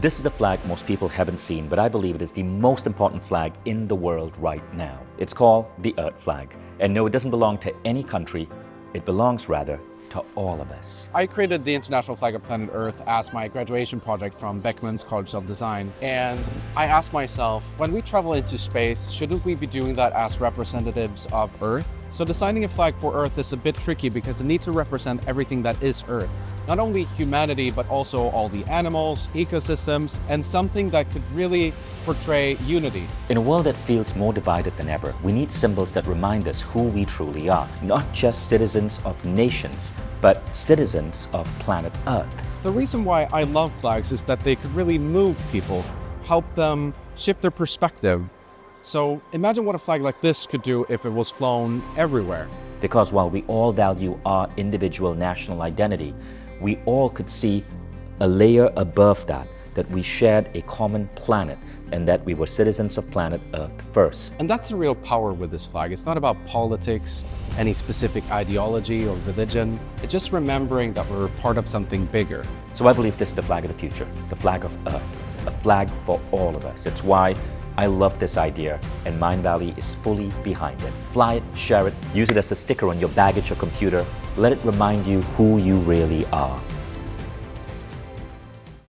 This is a flag most people haven't seen, but I believe it is the most important flag in the world right now. It's called the Earth flag. And no, it doesn't belong to any country. It belongs rather to all of us. I created the International Flag of Planet Earth as my graduation project from Beckman's College of Design. And I asked myself, when we travel into space, shouldn't we be doing that as representatives of Earth? So designing a flag for Earth is a bit tricky because it needs to represent everything that is Earth. Not only humanity, but also all the animals, ecosystems, and something that could really portray unity. In a world that feels more divided than ever, we need symbols that remind us who we truly are. Not just citizens of nations, but citizens of planet Earth. The reason why I love flags is that they could really move people, help them shift their perspective. So imagine what a flag like this could do if it was flown everywhere. Because while we all value our individual national identity, we all could see a layer above that we shared a common planet and that we were citizens of planet Earth first. And that's the real power with this flag. It's not about politics, any specific ideology or religion. It's just remembering that we're part of something bigger. So I believe this is the flag of the future, the flag of Earth, a flag for all of us. It's why I love this idea, and Mindvalley is fully behind it. Fly it, share it, use it as a sticker on your baggage or computer. Let it remind you who you really are.